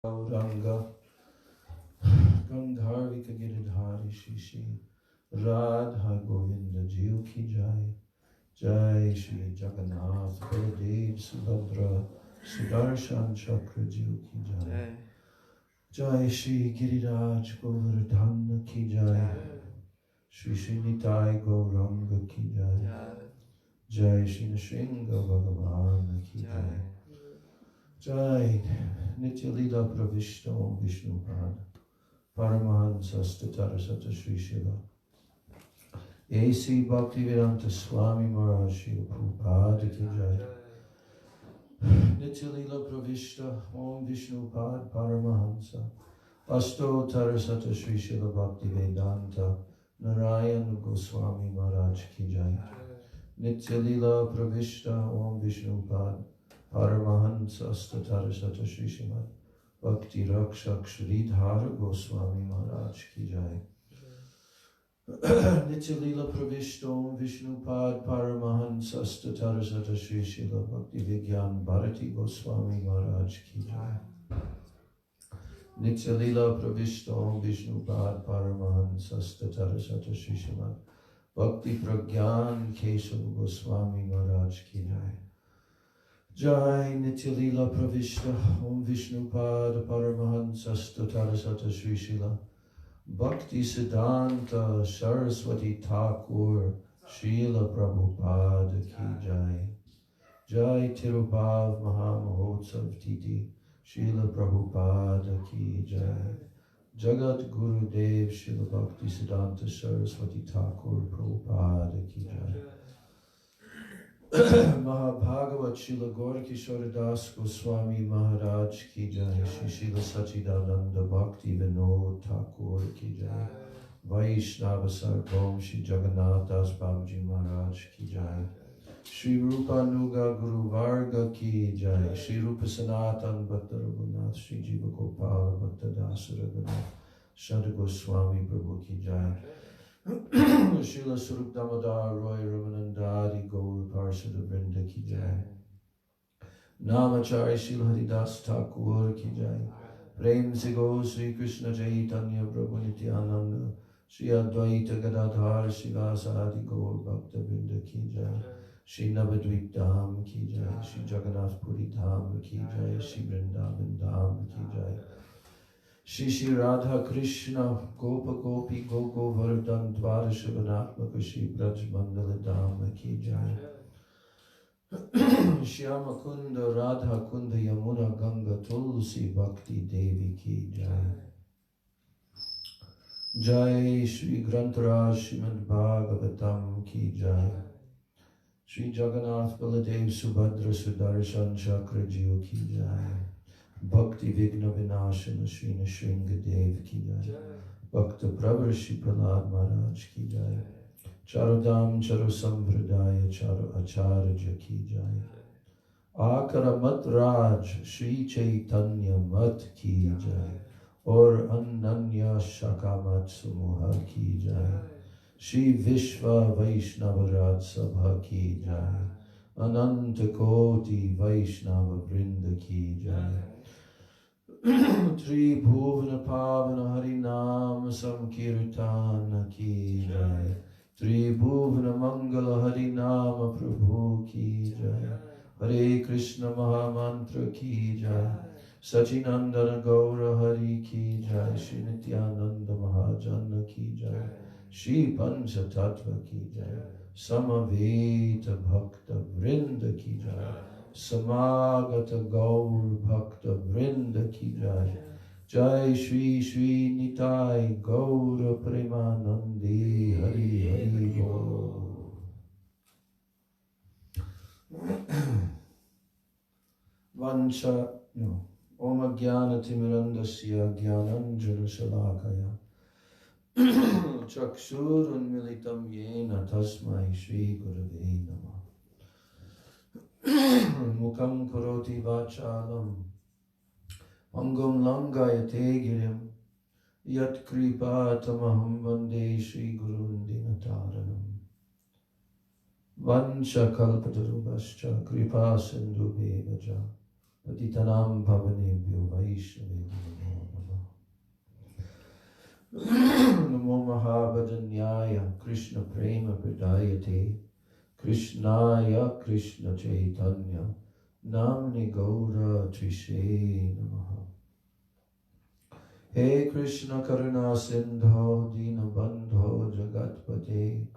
Gauranga Gandharvika Giridhari Shishi Radha Govinda Jiu Ki Jai Jai Shri Jagannath Baladev Subhadra Sudarshan Chakra Jiu Ki Jai Jai Shri Giriraj Govardhan Ki Jai Shri Nitai Gauranga Ki Jai Jai Shri Nrsinga Bhagavan Ki Jai Jai Nitya Lila Pravishta Om Vishnupad Paramahansa Statara Sata Sri Srila A.C. Bhaktivedanta Swami Maharaj Srila Prabhupada Ki Jai Nitya Lila Pravishta Om Vishnupad Paramahansa Astotara Sata Sri Srila Bhaktivedanta Narayan Goswami Maharaj Ki Jai Nitya Lila Pravishta Om Vishnupad Paramahansa Statara Sata Sri Srimad Bhakti Rakshak Shridhara Goswami Maharaj Ki Jai Nitya Lila Pravishta Om Vishnupad Paramahansa Statara Sata Sri Srila Bhakti Vigyan Bharati Goswami Maharaj Ki Jai Nitya Lila Pravishta Om Vishnupad Paramahansa Statara Sata Sri Srimad Bhakti Pragyan Keshav Goswami Maharaj Ki Jai Jai Nitya Lila Pravishta Om Vishnupad Paramahansa Statara Sata Sri Srila Bhakti Siddhanta Saraswati Thakur Srila Prabhupada Ki Jai Jai Tirubhav Mahamahotsav Titi Srila Prabhupada Ki Jai Jagat Gurudev Srila Bhakti Siddhanta Saraswati Thakur Prabhupada Ki Jai Mahabhagavat Srila Gaurkishora Das Goswami Maharaj Ki Jai Shri Srila Sachidananda Bhakti Vinod Thakur Ki Jai Vaishnava Sarvam Shri Jagannath Das Babaji Maharaj Ki Jai Shri Rupa Nuga Guru Varga Ki Jai Shri Rupa Sanatan Bhatta Raghunath Shri Jiva Gopal Bhatta Dasa Raghunath Shada Goswami Prabhu Ki Jai Srila Surup Damodar Roy Ramanandari Gaur Parshada Vrinda Ki Jai Namachari Srila Haridas Thakur Ki Jai Prem Sigo Sri Krishna Chaitanya Prabhu Nityananda Sri Advaita Gadadhar Srivasadi Gaur Bhakta Vrinda Ki Jai Shri Navadvip Dham Ki Jai Shri Jagannath Puri Dham Ki Jai Shri Vrindavan Dham Ki Jai Shri Shri Radha Krishna Gopa Gopi Gogo Vardhan Dvara Shavanatmaka Shri Braj Mandala Dham Ki Jai Shyama Kunda Radha Kunda Yamuna Ganga Tulsi Bhakti Devi Ki Jai Jai Shri Grantaraj Srimad Bhagavatam Ki Jai Shri Jagannath Baladev Subhadra Sudarshan Chakra Jiu Ki Jai Bhakti Vigna Vinashana Shri Nrsinga Dev Ki Jai Bhakta Prabhar Shri Prahlad Maharaj Ki Jai Charodam Charu Sampradaya Charu Acharya Ki Jai Akara Mat Raj Shri Chaitanya Mat Ki Jai Aur Ananya Shakamat Sumuha Ki Jai Shri Vishva Vaishnava Raj Sabha Ki Jai Ananta Koti Vaishnava Vrinda Ki Jai Tri Bhuvana Pavana Harinam Sankirtana Ki Jai Tri Bhuvana Mangala Harinama Prabhu Ki Jai Hare Krishna Mahamantra Ki Jai Sachinandana Gaura Hari Ki Jai Shri Nityananda Mahajana Ki Jai Shri Pancha Tattva Ki Jai Samaveta Bhakta Vrinda Ki Jai Samagata Gaur Bhakta Vrinda Ki Jai Jai Shri Shri Nitai Gaura Premanandi Hari Hari Gaur Vancha Om Jnana Timirandasya Jnananjana Shalakaya Chakshurun Militam Yena Tasmai Shri Gurave Namah Mukam Karoti Vachalam Angam Langayate Girim Yat Kripa Tamaham Vande Shri Gurun Dinataranam Vancha Kalpatarubhascha Kripa Sindhu Bevaja Patitanam pavanebhyo Vaishnavebhyo Namo Namo Mahabhajanyaya Krishna Prema Pradayate Krishnaya Krishna Chaitanya Namni Gaura Trishe Namaha. He Krishna Karuna Sindho Dinabandho Jagatpate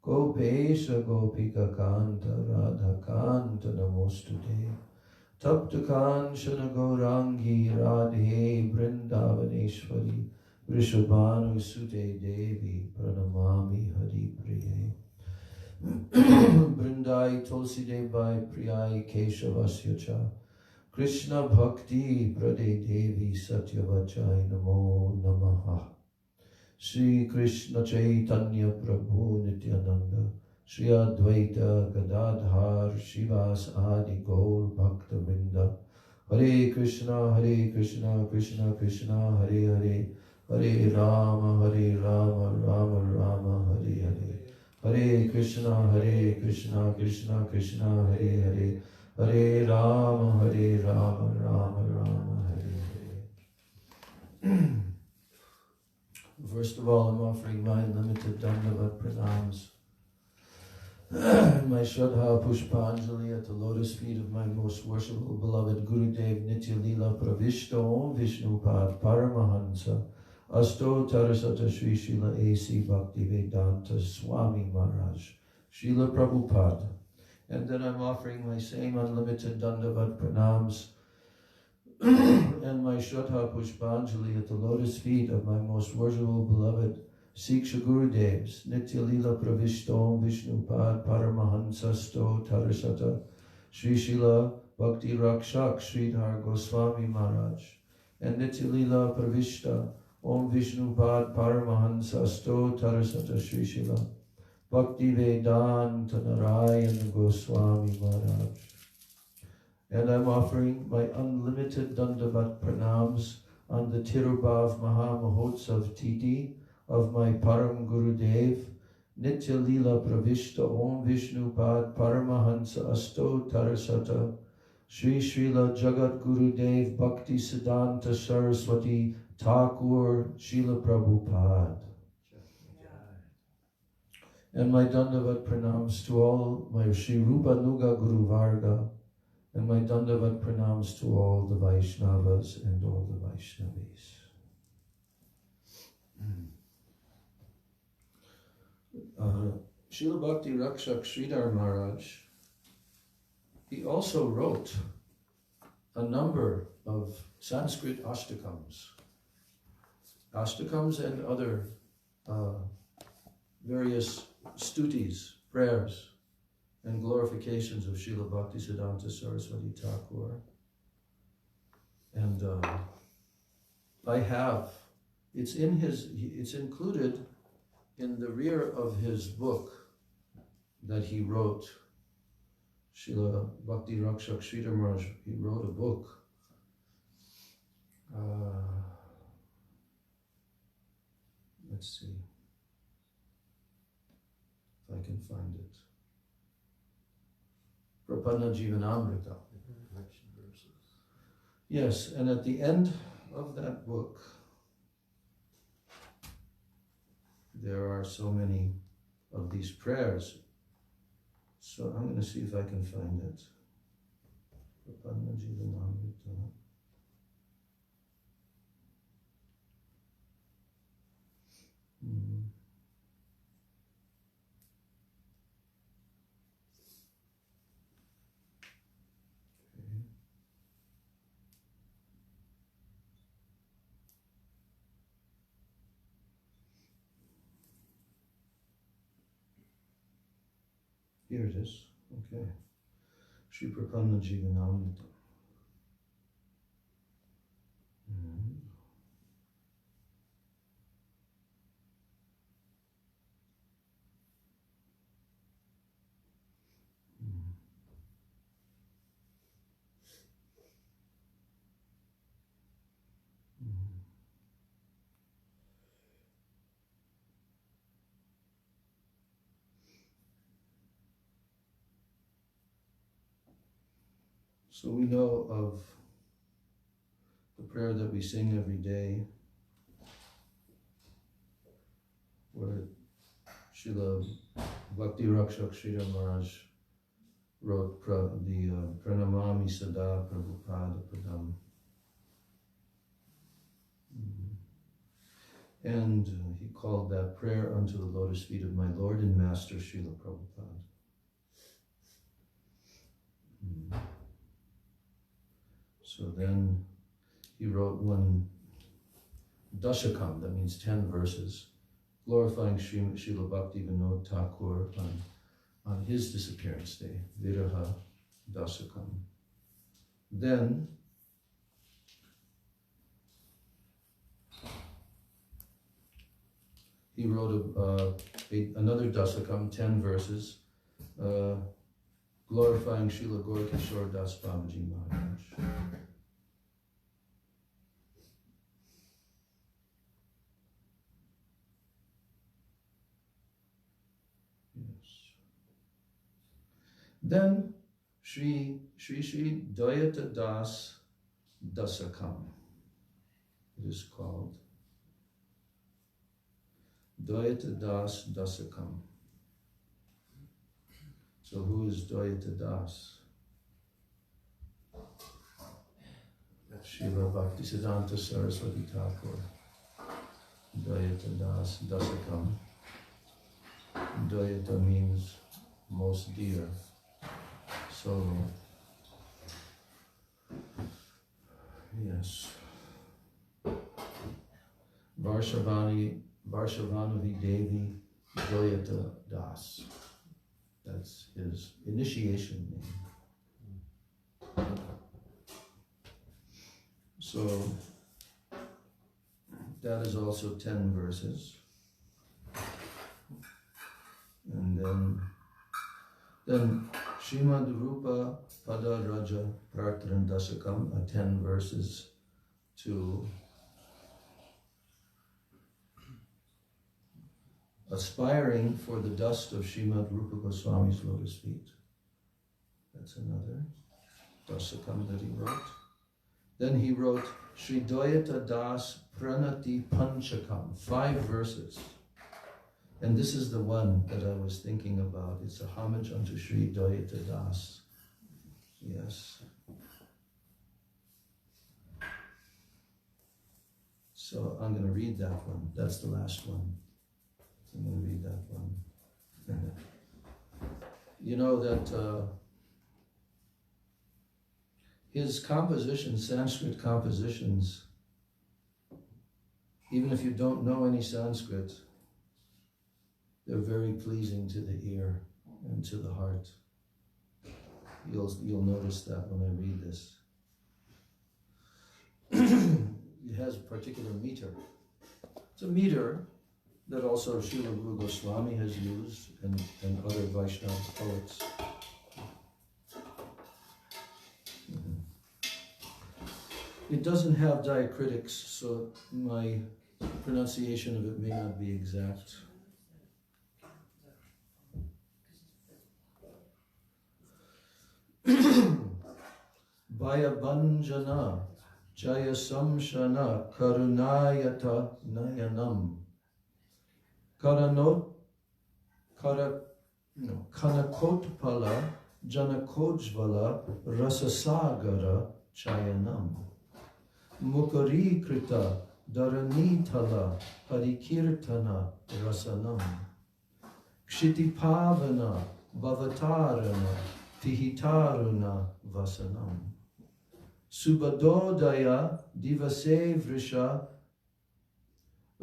Gopesha Gopika Kanta Radha Kanta Namostute Tapta Kanchana Gaurangi Radhe Vrindavaneshwari Vrishabhanu Sute Devi Pranamami Hari Priye Brindai Tulsi Devai Priyai Keshavasya Krishna Bhakti Prade Devi Satyavachai Namo Namaha Sri Krishna Chaitanya Prabhu Nityananda Shri Advaita Gadadhar Shivas Adi Gaur Bhakta Vrinda Hare Krishna Krishna Krishna Hare Hare Hare Rama Rama Rama Hare Hare Hare Krishna Krishna Krishna Hare Hare Hare Rama Rama Rama Hare Hare. First of all, I'm offering my limited Dandavat pranams my Shraddha Pushpanjali at the lotus feet of my most worshipful beloved Gurudev Nitya Lila Pravishta Om Vishnupad Paramahansa Asto Tarasata Sri Srila A.C. Bhakti Vedanta Swami Maharaj Srila Prabhupada. And then I'm offering my same unlimited Dandavat pranams and my Shraddha Pushpanjali at the lotus feet of my most worshipful beloved Siksha Gurudevs Nitya Lila Pravishta Om Vishnupad Paramahansa Sto Tarasata Sri Srila Bhakti Rakshak Sridhar Goswami Maharaj and Nitya Lila Pravishta Om Vishnupad Paramahansa Sto Tarasata Sri Srila Bhakti Vedanta Narayana Goswami Maharaj. And I'm offering my unlimited Dandavat pranams on the Tirubhav Mahamahotsav Titi of my Param Gurudev, Nitya Lila Pravishta Om Vishnupad Paramahansa Asto Tarasata, Sri Srila Jagat Gurudev Bhakti Siddhanta Saraswati Thakur Srila Prabhupada. And my Dandavat pranams to all my Sri Rupa Nuga Guru Varga, and my Dandavat pranams to all the Vaishnavas and all the Vaishnavis. Srila Bhakti Rakshak Sridhar Maharaj, he also wrote a number of Sanskrit ashtakams and other various stutis, prayers, and glorifications of Srila Bhakti Siddhanta Saraswati Thakur. And I have, it's included in the rear of his book that he wrote. Srila Bhakti Rakshak Sridhar Maharaj, he wrote a book. Let's see if I can find it. Prapanna Jivanamrita. Yes, and at the end of that book, there are so many of these prayers. So I'm going to see if I can find it. Prapanna Jivanamrita. Here it is. Okay. Shri Prapanna Jivanamrita. So we know of the prayer that we sing every day, where Srila Bhakti Rakshak Srila Maharaj wrote the Pranamami Sada Prabhupada Padam. And he called that prayer unto the lotus feet of my Lord and Master Srila Prabhupada. So then he wrote one Dashakam, that means 10 verses, glorifying Srila Bhakti Vinod Thakur on his disappearance day, Viraha Dasakam. Then he wrote another Dasakam, 10 verses, glorifying Srila Gaurkishore Das Babaji Maharaj. Then Sri Dayata Das Dasakam. It is called Dayata Das Dasakam. So who is Dayata Das? Srila Bhaktisiddhanta Saraswati Thakur. Dayata Das Dasakam. Dayata means most dear. So, yes. Varshavanavi Devi Dayata Das. That's his initiation name. So, that is also 10 verses. And then Srimad Rupa Pada Raja Prarthan Dasakam, 10 verses to aspiring for the dust of Srimad Rupa Goswami's lotus feet. That's another Dasakam that he wrote. Then he wrote Sri Dayata Das Pranati Panchakam, 5 verses. And this is the one that I was thinking about. It's a homage unto Sri Dayata Das. Yes. So I'm going to read that one. That's the last one. I'm going to read that one. You know that his compositions, Sanskrit compositions, even if you don't know any Sanskrit, they're very pleasing to the ear and to the heart. You'll notice that when I read this. It has a particular meter. It's a meter that also Srila Guru Goswami has used and other Vaishnava poets. It doesn't have diacritics, so my pronunciation of it may not be exact. Bhayabanjana Jaya Samshana Karunayata Nayanam Kanakotpala Janakojvala Rasasagara Chayanam Mukarikrita Dharanitala Harikirtana Rasanam Kshitipavana Bhavatarana Tihitaruna Vasanam Subhadodaya Divase Vrisha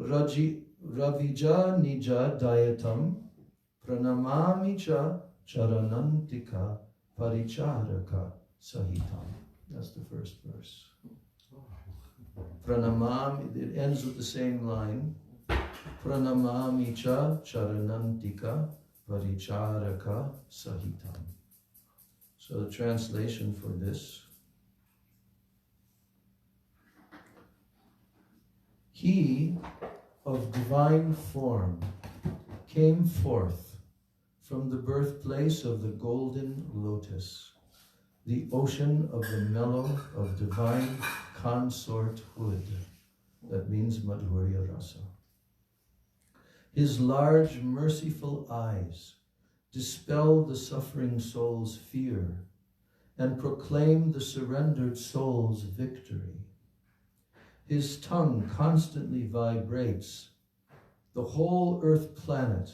Ravija Nija Dayatam Pranamami Cha Charanantika Paricharaka Sahitam. That's the first verse. Pranamami, it ends with the same line. Pranamami Cha Charanantika Paricharaka Sahitam. So the translation for this: He of divine form came forth from the birthplace of the golden lotus, the ocean of the mellow of divine consorthood. That means Madhurya Rasa. His large, merciful eyes dispel the suffering soul's fear and proclaim the surrendered soul's victory. His tongue constantly vibrates the whole earth planet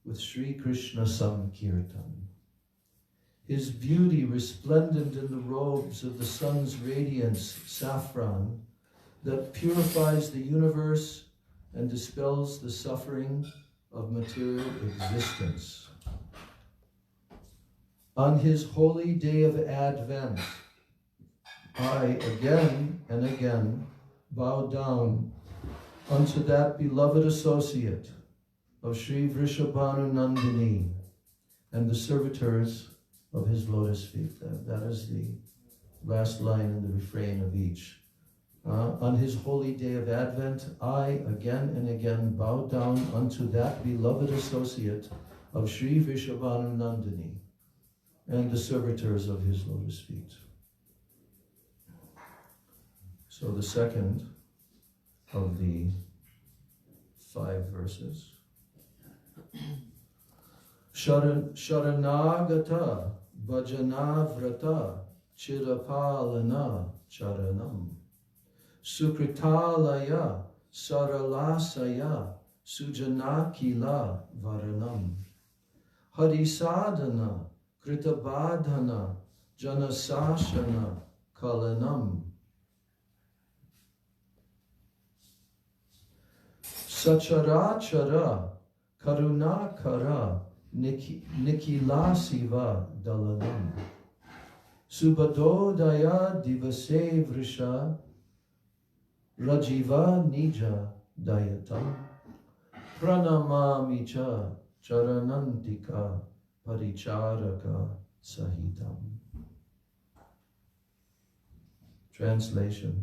with Sri Krishna Samkirtan. His beauty resplendent in the robes of the sun's radiance, saffron, that purifies the universe and dispels the suffering of material existence. On his holy day of Advent, I again and again bow down unto that beloved associate of Sri Vrishabhanu Nandini and the servitors of his lotus feet. That is the last line in the refrain of each. On his holy day of Advent, I again and again bow down unto that beloved associate of Sri Vrishabhanu Nandini and the servitors of his lotus feet. So the second of the 5 verses. Sharanagata bhajanavrata chirapalana charanam sukritalaya saralasaya sujanakila varanam harisadhana kritabadhana janasashana kalanam Sacharachara karunakara nikilasiva dalanam subadodaya divase vrisha rajiva nija dayatam pranamamicha charanantika paricharaka sahitam. Translation.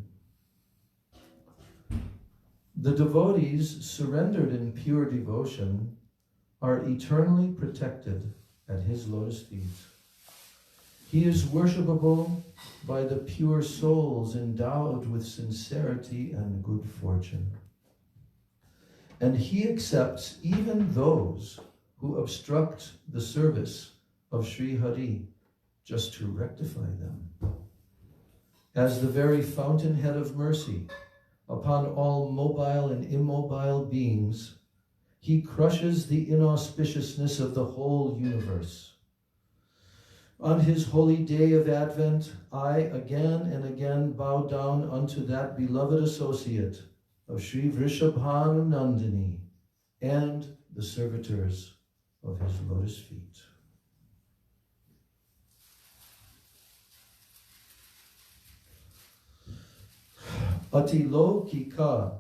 The devotees surrendered in pure devotion are eternally protected at his lotus feet. He is worshipable by the pure souls endowed with sincerity and good fortune. And he accepts even those who obstruct the service of Sri Hari just to rectify them. As the very fountainhead of mercy upon all mobile and immobile beings, he crushes the inauspiciousness of the whole universe. On his holy day of Advent, I again and again bow down unto that beloved associate of Sri Vrishabhanu Nandini and the servitors of his lotus feet. Atilokika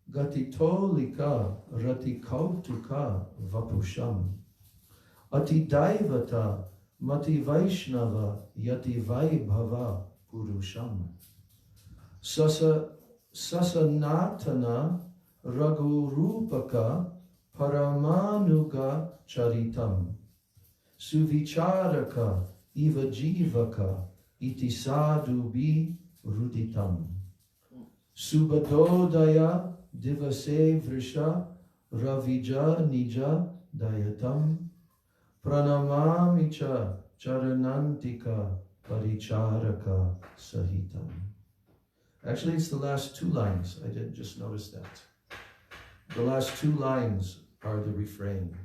gatitolika ratikautuka vapusham atidaivata mati vaishnava yati vaibhava purusham sasanatana ragurupaka paramanuga charitam suvicharaka ivajivaka iti sadhubi ruditam Subadodaya divase vrisha ravija nija dayatam pranamamicha charanantika paricharaka sahitam. Actually, it's the last 2 lines. I did just notice that. The last 2 lines are the refrain.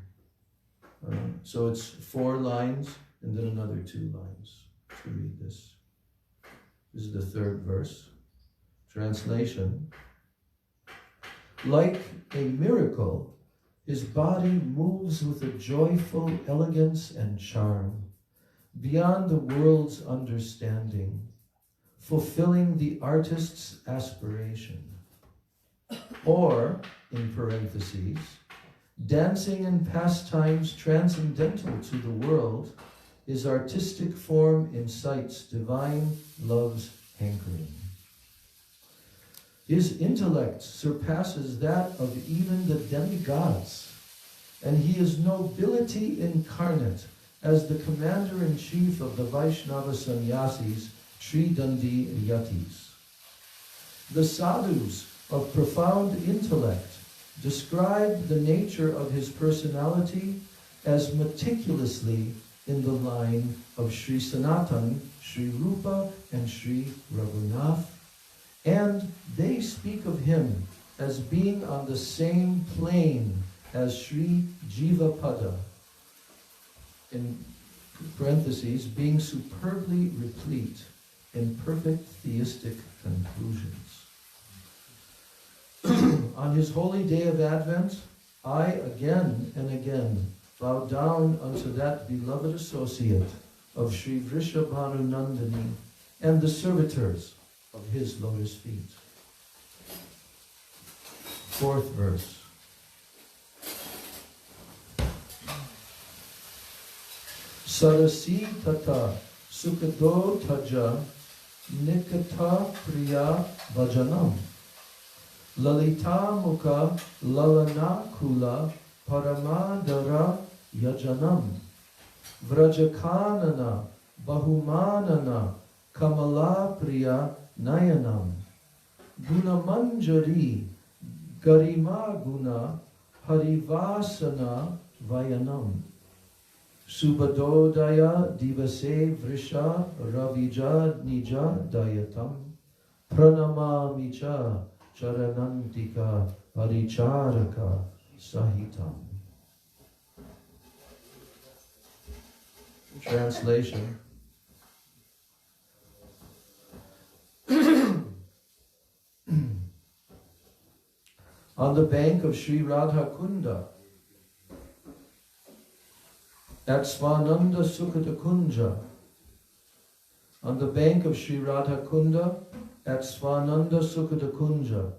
So it's 4 lines and then another 2 lines to read this. This is the 3rd verse. Translation. Like a miracle, his body moves with a joyful elegance and charm, beyond the world's understanding, fulfilling the artist's aspiration. Or, in parentheses, dancing in pastimes transcendental to the world, his artistic form incites divine love's hankering. His intellect surpasses that of even the demigods, and he is nobility incarnate, as the commander-in-chief of the Vaishnava sannyasis, Sri Dandi Yatis. The sadhus of profound intellect describe the nature of his personality as meticulously in the line of Sri Sanatan, Sri Rupa, and Sri Raghunath, and they speak of him as being on the same plane as Sri Jivapada, in parentheses, being superbly replete in perfect theistic conclusions. On his holy day of Advent, I again and again bow down unto that beloved associate of Sri Vrishabhanu Nandini and the servitors of his lotus feet. Fourth verse. Sarasi tata sukado taja nikata priya vajanam lalita mukha lalana kula paramadara yajanam vrajakanana bahumanana kamala priya nayanam gunamanjari garima guna harivasana vayanam Subhadodaya divase vrisha ravija nija dayatam pranamamicha charanantika paricharaka sahitam. Translation. On the bank of Sri Radha Kunda, at Svananda Sukhata Kunja, on the bank of Sri Radha Kunda, at Svananda Sukhata Kunja,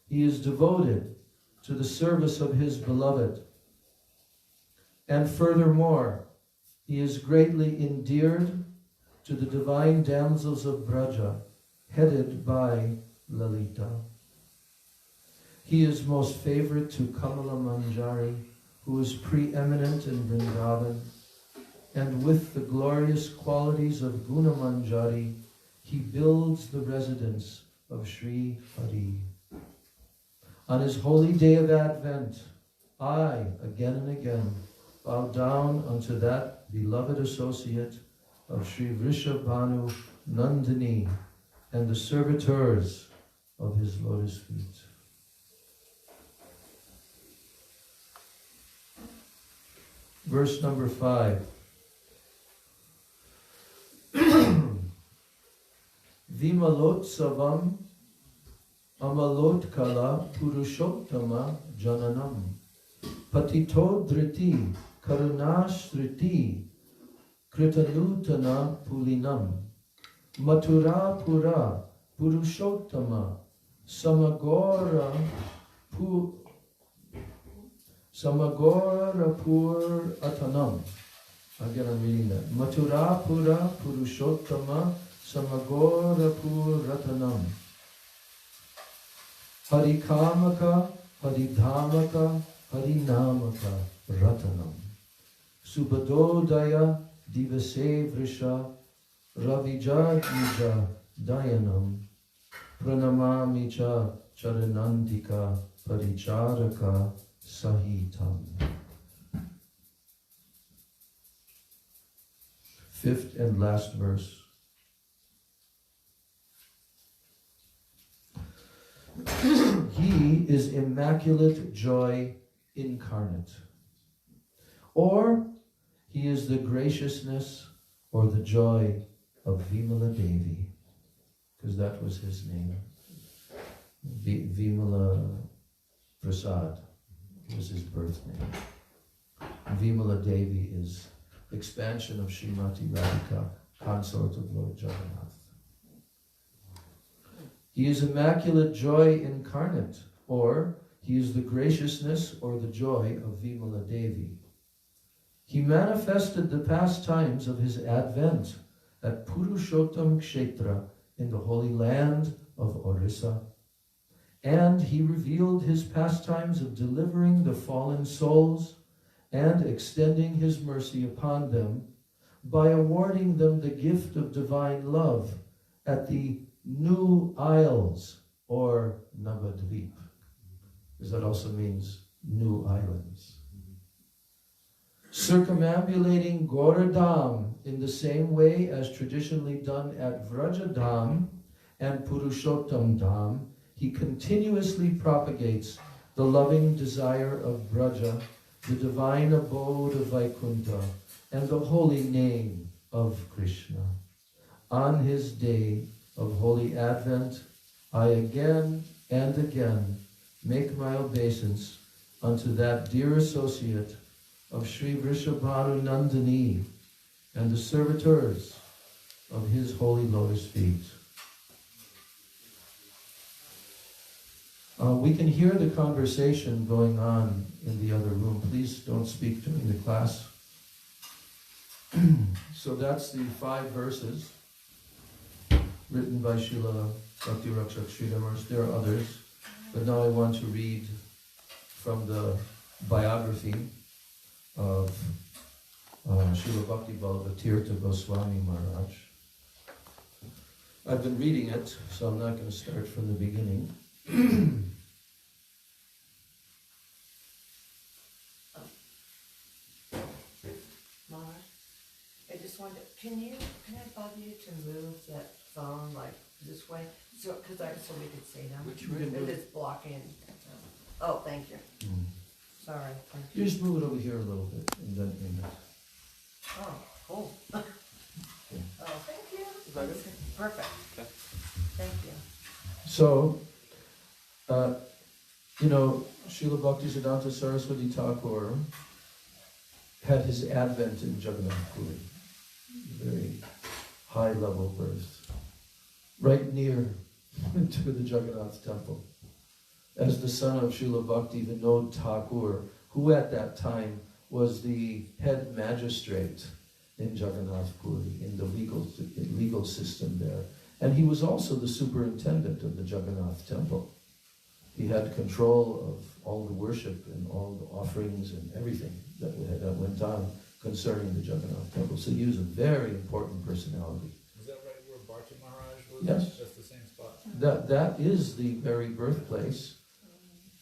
he is devoted to the service of his beloved. And furthermore, he is greatly endeared to the divine damsels of Braja, headed by Lalita. He is most favorite to Kamala Manjari, who is preeminent in Vrindavan, and with the glorious qualities of Guna Manjari, he builds the residence of Sri Hari. On his holy day of Advent, I, again and again, bow down unto that beloved associate of Sri Vrishabhanu Nandini and the servitors of his lotus feet. Verse number 5. Vimalotsavam amalotkala purushottama jananam patito dhriti karunashriti kritanutana pulinam mathura pura purushottama samagora Samagorapur Atanam. Again, I'm reading that. Mathura Pura Purushottama Samagorapur Ratanam. Harikamaka, Haridhamaka, Harinamaka Ratanam. Subhadodaya Divase Vrisha Ravijadnija Dayanam. Pranamamicha Charanantika Paricharaka Sahitam. Fifth and last verse. He is immaculate joy incarnate, or he is the graciousness or the joy of Vimala Devi, because that was his name. Vimala Prasad was his birth name. Vimala Devi is expansion of Srimati Radhika, consort of Lord Jagannath. He is immaculate joy incarnate, or he is the graciousness or the joy of Vimala Devi. He manifested the pastimes of his advent at Purushottam Kshetra in the holy land of Orissa, and he revealed his pastimes of delivering the fallen souls and extending his mercy upon them by awarding them the gift of divine love at the New Isles, or Navadvip, because that also means new islands. Circumambulating Goradham in the same way as traditionally done at Vrajadham and Purushottam Dham, he continuously propagates the loving desire of Braja, the divine abode of Vaikuntha, and the holy name of Krishna. On his day of holy Advent, I again and again make my obeisance unto that dear associate of Sri Vrishabhanu Nandini and the servitors of his holy lotus feet. We can hear the conversation going on in the other room. Please don't speak during the class. So that's the 5 verses written by Srila Bhakti Rakshak Sridhar Maharaj. There are others, but now I want to read from the biography of Srila Bhakti Vallabha Goswami Maharaj. I've been reading it, so I'm not going to start from the beginning. Maharaj, I just wanted, can I bother you to move that phone like this way, so we could see them? Which way? If it's blocking. Oh, thank you. Sorry. Thank you. You just move it over here a little bit, and then Oh, cool. Oh, thank you. Is that good? Perfect. Okay. Thank you. So, Srila Bhaktisiddhanta Saraswati Thakur had his advent in Jagannath Puri, very high level birth, right near to the Jagannath temple, as the son of Srila Bhakti Vinod Thakur, who at that time was the head magistrate in Jagannath Puri, in the legal system there. And he was also the superintendent of the Jagannath temple. He had control of all the worship and all the offerings and everything that went on concerning the Jagannath temple. So he was a very important personality. Is that right where Bharti Maharaj was? Yes. That's the same spot? That is the very birthplace,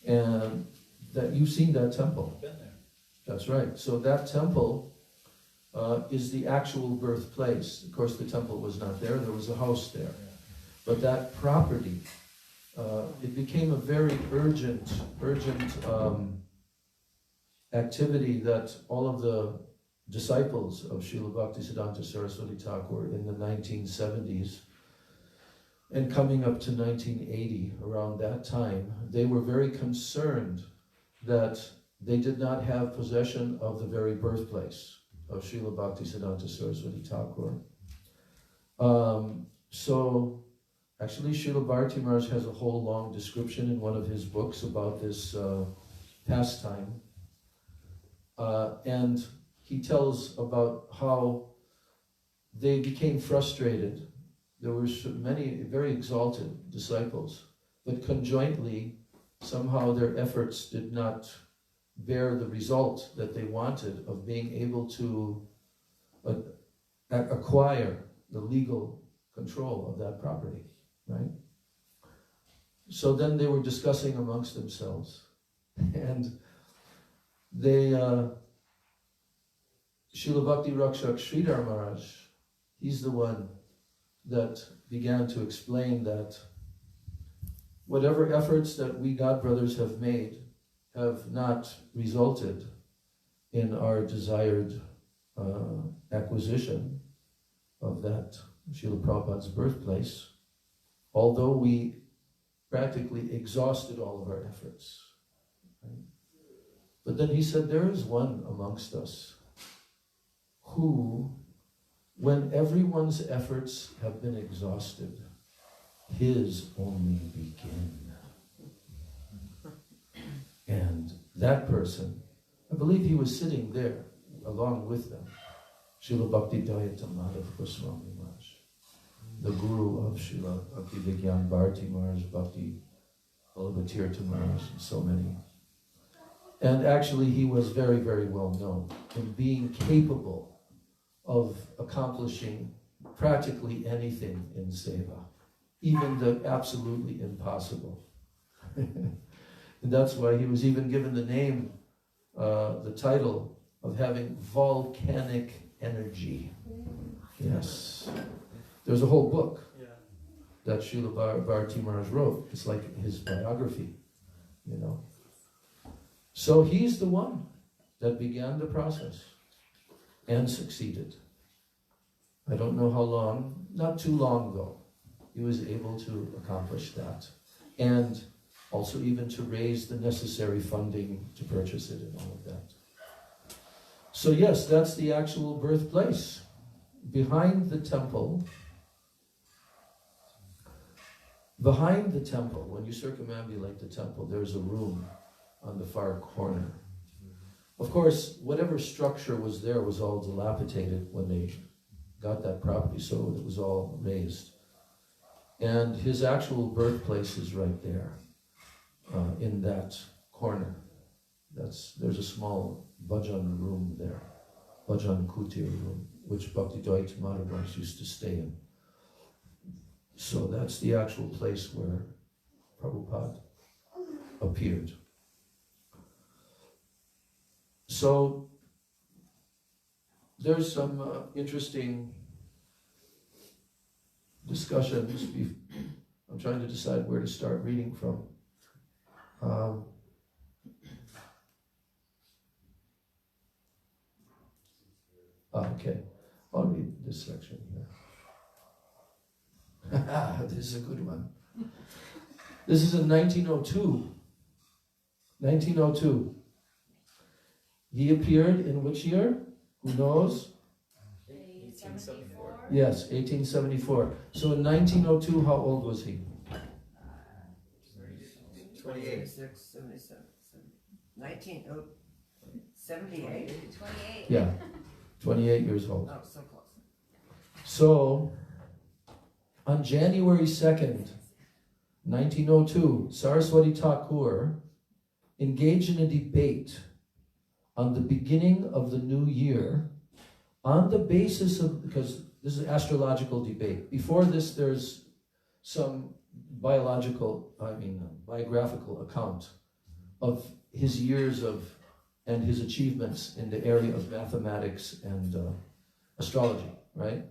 and that you've seen that temple. I've been there. That's right. So that temple is the actual birthplace. Of course, the temple was not there. There was a house there. Yeah. But that property, it became a very urgent activity that all of the disciples of Srila Bhaktisiddhanta Saraswati Thakur in the 1970s and coming up to 1980, around that time, they were very concerned that they did not have possession of the very birthplace of Srila Bhaktisiddhanta Saraswati Thakur. So actually Srila Bharati Maharaj has a whole long description in one of his books about this pastime. And he tells about how they became frustrated. There were many very exalted disciples, but conjointly, somehow their efforts did not bear the result that they wanted of being able to acquire the legal control of that property, right? So then they were discussing amongst themselves, and they, Srila Bhakti Rakshak Sridhar Maharaj, he's the one that began to explain that whatever efforts that we godbrothers have made have not resulted in our desired acquisition of that Srila Prabhupada's birthplace, although we practically exhausted all of our efforts. Right? But then he said, there is one amongst us who, when everyone's efforts have been exhausted, his only begin. And that person, I believe he was sitting there along with them, Srila Bhakti Madhav Goswami Maharaj, the guru of Srila Bhakti Vigyan Bharati Maharaj, Bhakti Vallabha Maharaj, and so many. And actually he was very, very well known in being capable of accomplishing practically anything in seva, even the absolutely impossible. And that's why he was even given the name, the title of having volcanic energy. Yes. There's a whole book that Srila Bharati Maharaj wrote. It's like his biography, you know. So he's the one that began the process and succeeded. I don't know how long, not too long though, he was able to accomplish that. And also even to raise the necessary funding to purchase it and all of that. So yes, that's the actual birthplace. Behind the temple, when you circumambulate the temple, there's a room on the far corner. Of course, whatever structure was there was all dilapidated when they got that property, so it was all razed. And his actual birthplace is right there, in that corner. There's a small bhajan room there, bhajan kutir room, which Bhakti Dvaita Maharaj used to stay in. So that's the actual place where Prabhupada appeared. So there's some interesting discussions. I'm trying to decide where to start reading from. Okay, I'll read this section here. This is a good one. This is in 1902. 1902. He appeared in which year? Who knows? 1874. Yes, 1874. So in 1902, how old was he? 28. 77, 1978? 28. Yeah, 28 years old. Oh, so close. So, on January 2nd, 1902, Saraswati Thakur engaged in a debate on the beginning of the new year on the basis of, because this is an astrological debate. Before this, there's some biographical account of his years and his achievements in the area of mathematics and astrology, right?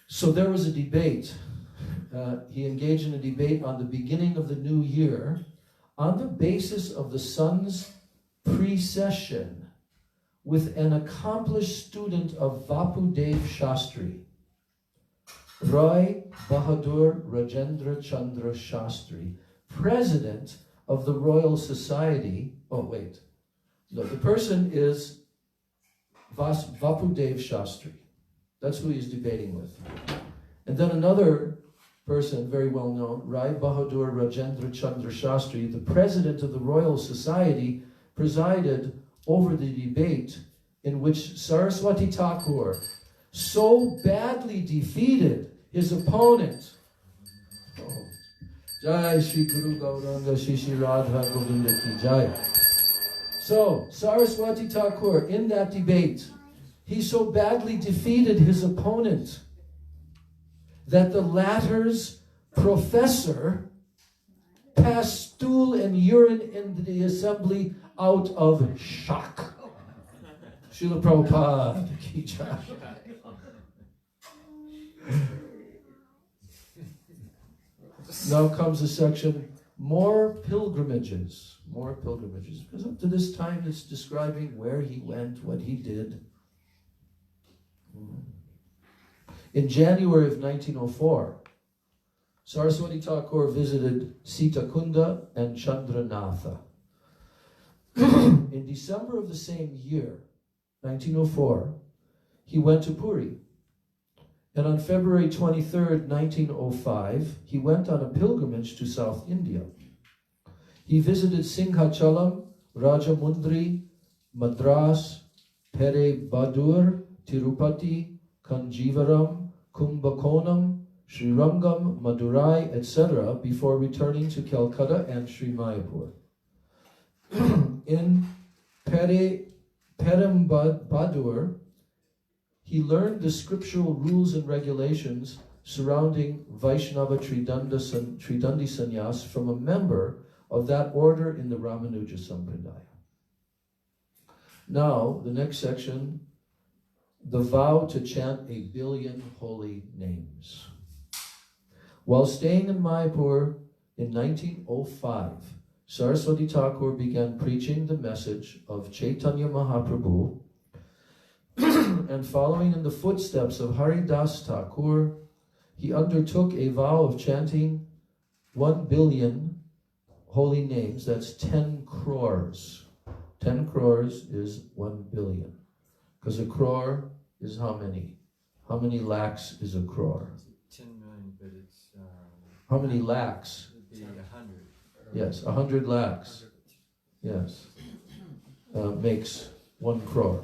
So there was a debate. He engaged in a debate on the beginning of the new year on the basis of the sun's precession with an accomplished student of Vapudev Shastri, Rai Bahadur Rajendra Chandra Shastri, president of the Royal Society. Oh, wait. No, the person is Vapudev Shastri. That's who he's debating with. And then another person, very well known, Rai Bahadur Rajendra Chandra Shastri, the president of the Royal Society, presided over the debate in which Saraswati Thakur so badly defeated his opponent. Oh. Jai Shri Guru Gauranga Shri Shri Radha Govinda Ki Jai. So, Saraswati Thakur, in that debate, he so badly defeated his opponent that the latter's professor passed stool and urine into the assembly out of shock. Srila Prabhupada Ki Jai. Now comes a section, more pilgrimages. More pilgrimages. Because up to this time it's describing where he went, what he did. In January of 1904, Saraswati Thakur visited Sitakunda and Chandranatha. In December of the same year, 1904, he went to Puri. And on February 23rd, 1905, he went on a pilgrimage to South India. He visited Singhachalam, Rajamundri, Madras, Pere Badur, Tirupati, Kanjivaram, Kumbakonam, Srirangam, Madurai, etc. before returning to Calcutta and Sri Mayapur. in Perambadur, he learned the scriptural rules and regulations surrounding Vaishnava Tridandi Sannyas from a member of that order in the Ramanuja Sampradaya. Now, the next section, the vow to chant 1 billion holy names. While staying in Mayapur in 1905, Saraswati Thakur began preaching the message of Chaitanya Mahaprabhu and following in the footsteps of Haridas Thakur, he undertook a vow of chanting 1 billion holy names. That's 10 crores. 10 crores is 1 billion. Because a crore is how many? How many lakhs is a crore? 10 million, but it's... How many lakhs? It would be 100. Yes, 100 lakhs. Yes. Makes 1 crore.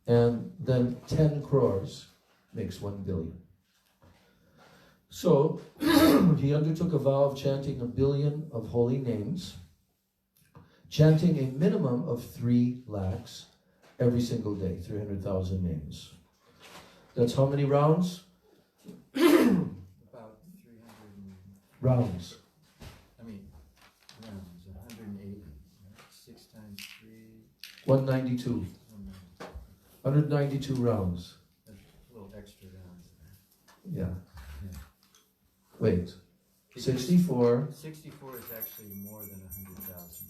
And then 10 crores makes 1 billion. So, he undertook a vow of chanting 1 billion of holy names, chanting a minimum of 3 lakhs every single day, 300,000 names. That's how many rounds? About 300 rounds. I mean, rounds, 180. 6 times 3... 192. 192 rounds. A little extra rounds. Yeah. Wait. 64. 64 is actually more than 100,000.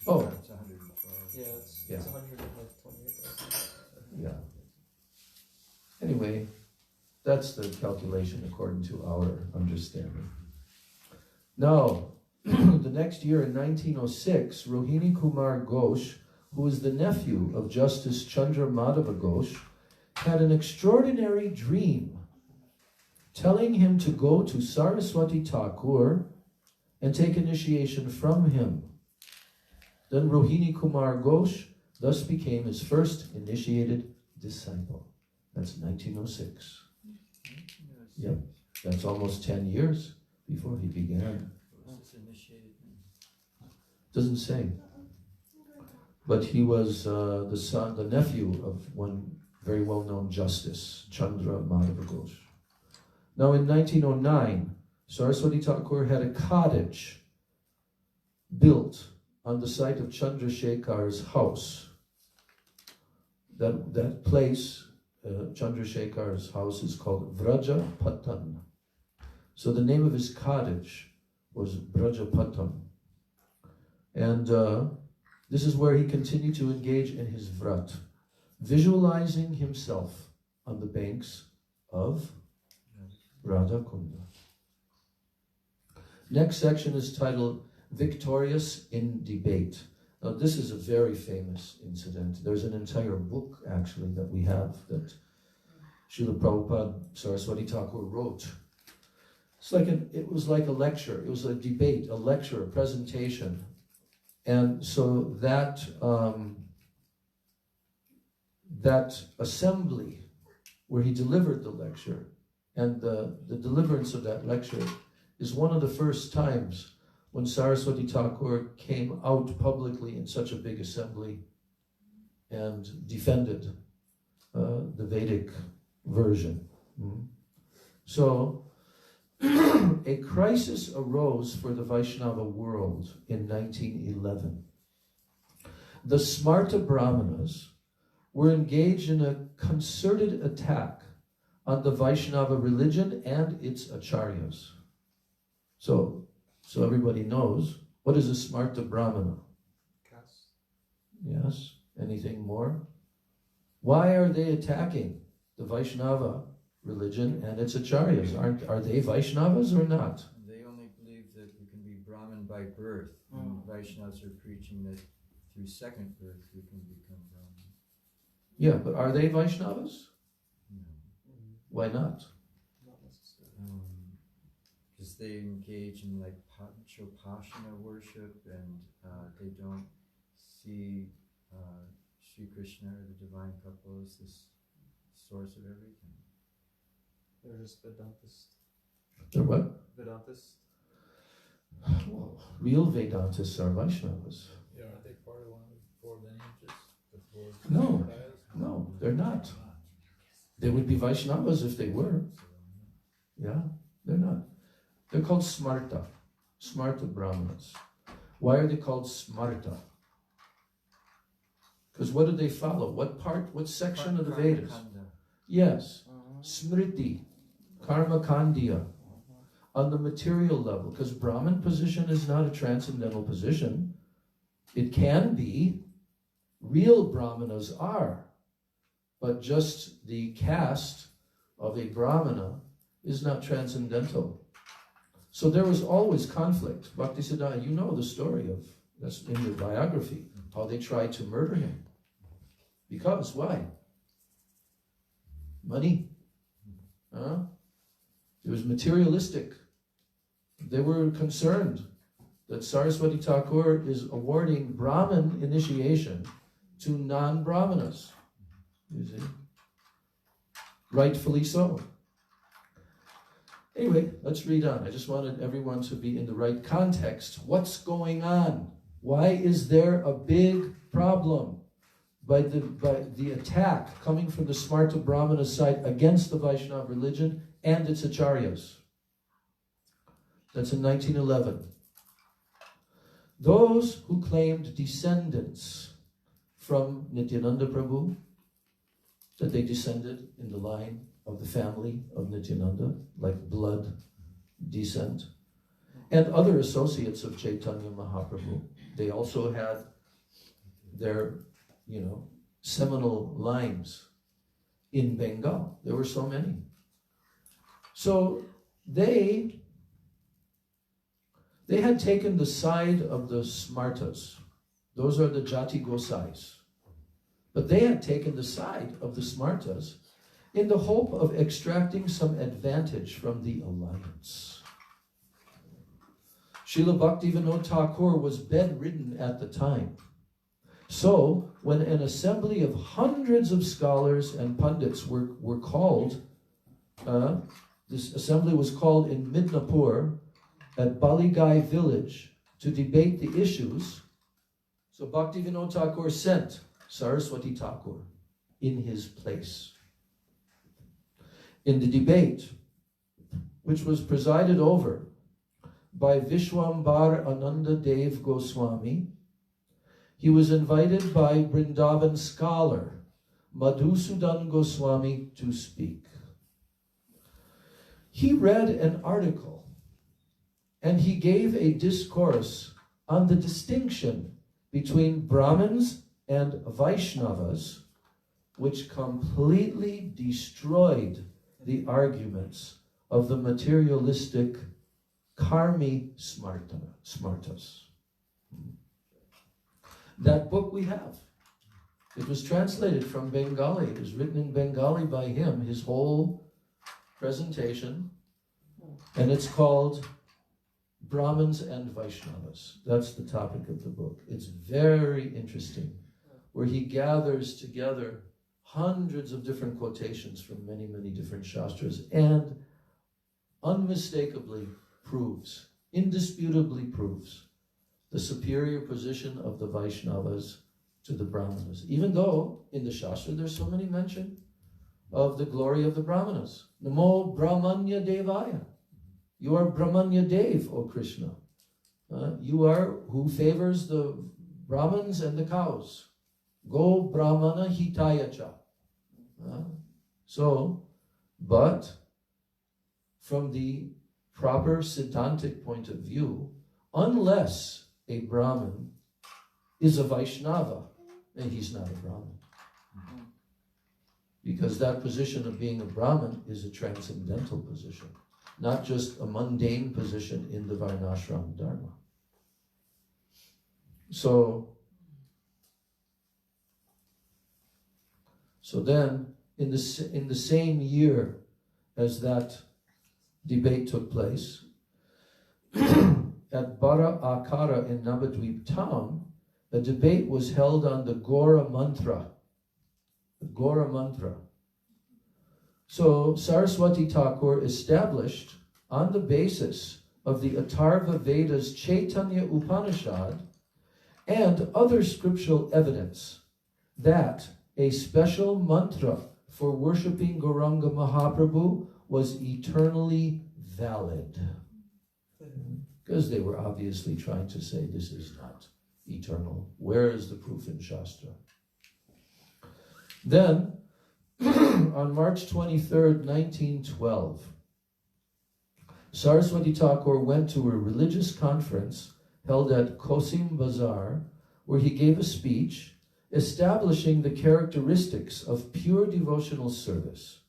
Oh. It's 112. Yeah, it's 128,000. Yeah. Anyway, that's the calculation according to our understanding. Now, the next year in 1906, Rohini Kumar Ghosh, who is the nephew of Justice Chandra Madhava Ghosh, had an extraordinary dream telling him to go to Saraswati Thakur and take initiation from him. Then Rohini Kumar Ghosh thus became his first initiated disciple. That's 1906. Yep, that's almost 10 years before he began. Was this initiated? Doesn't say. But he was the nephew of one very well-known justice, Chandra Madhava Ghosh. Now in 1909, Saraswati Thakur had a cottage built on the site of Chandrasekhar's house. That place, Chandrasekhar's house, is called Vraja Patan. So the name of his cottage was Brajapatan. And this is where he continued to engage in his vrat, visualizing himself on the banks of Radha Kunda. Next section is titled Victorious in Debate. Now this is a very famous incident. There's an entire book actually that we have that Srila Prabhupada Saraswati Thakur wrote. It was like a lecture. It was a debate, a lecture, a presentation. And so that assembly where he delivered the lecture and the deliverance of that lecture is one of the first times when Saraswati Thakur came out publicly in such a big assembly and defended the Vedic version. So, a crisis arose for the Vaishnava world in 1911. The Smarta Brahmanas were engaged in a concerted attack on the Vaishnava religion and its acharyas. So everybody knows, what is a Smarta Brahmana? Caste. Yes. Anything more? Why are they attacking the Vaishnava religion and its acharyas? Are they Vaishnavas or not? They only believe that you can be Brahmin by birth. And Vaishnavas are preaching that through second birth you can become Brahmin. Yeah, but are they Vaishnavas? No. Why not? Not necessarily. Because they engage in like Panchopashana worship and they don't see Sri Krishna or the divine couple as this source of everything. They're just Vedantists. They're what? Vedantists? Well, real Vedantists are Vaishnavas. Yeah. They're not. They would be Vaishnavas if they were. Yeah, they're not. They're called Smarta. Smarta Brahmanas. Why are they called Smarta? Because what do they follow? What part, what section of the Vedas? Yes. Smriti. Karma Kandya. On the material level. Because Brahman position is not a transcendental position. It can be. Real Brahmanas are. But just the caste of a Brahmana is not transcendental. So there was always conflict. Bhaktisiddhanta, you know the story of, that's in your biography, how they tried to murder him. Because, why? Money. It was materialistic. They were concerned that Saraswati Thakur is awarding Brahman initiation to non-Brahmanas. You see? Rightfully so. Anyway, let's read on. I just wanted everyone to be in the right context. What's going on? Why is there a big problem by the attack coming from the Smarta Brahmana side against the Vaishnava religion and its acharyas? That's in 1911. Those who claimed descendants from Nityananda Prabhu, that they descended in the line of the family of Nityananda, like blood descent, and other associates of Chaitanya Mahaprabhu. They also had their, seminal lines in Bengal. There were so many. So they had taken the side of the Smartas. Those are the Jati Gosais. But they had taken the side of the Smartas in the hope of extracting some advantage from the alliance. Srila Bhaktivinoda Thakur was bedridden at the time. So, when an assembly of hundreds of scholars and pundits were called, this assembly was called in Midnapur at Baligai village to debate the issues. So Bhaktivinoda Thakur sent Saraswati Thakur in his place. In the debate, which was presided over by Vishwambar Ananda Dev Goswami, he was invited by Vrindavan scholar Madhusudan Goswami to speak. He read an article and he gave a discourse on the distinction between Brahmins and Vaishnavas, which completely destroyed the arguments of the materialistic Karmi Smartas. That book we have. It was translated from Bengali. It was written in Bengali by him, his whole presentation. And it's called Brahmins and Vaishnavas. That's the topic of the book. It's very interesting, where he gathers together hundreds of different quotations from many, many different shastras and unmistakably proves, indisputably proves, the superior position of the Vaishnavas to the Brahmanas. Even though in the Shastra there's so many mention of the glory of the Brahmanas. Namo Brahmanya Devaya. You are Brahmanya Dev, O Krishna. You are who favors the Brahmins and the cows. Go Brahmana Hitayacha. But from the proper Siddhantic point of view, unless a Brahmin is a Vaishnava, then he's not a Brahmin. Because that position of being a Brahmin is a transcendental position, not just a mundane position in the Varnashram Dharma. So then, in the same year as that debate took place, at Bara Akara in Navadvip town, a debate was held on the Gora Mantra. The Gora Mantra. So Saraswati Thakur established, on the basis of the Atharva Veda's Chaitanya Upanishad and other scriptural evidence, that a special mantra for worshipping Gauranga Mahaprabhu was eternally valid. Because they were obviously trying to say this is not eternal. Where is the proof in Shastra? Then, on March 23rd, 1912, Saraswati Thakur went to a religious conference held at Kosim Bazar, where he gave a speech establishing the characteristics of pure devotional service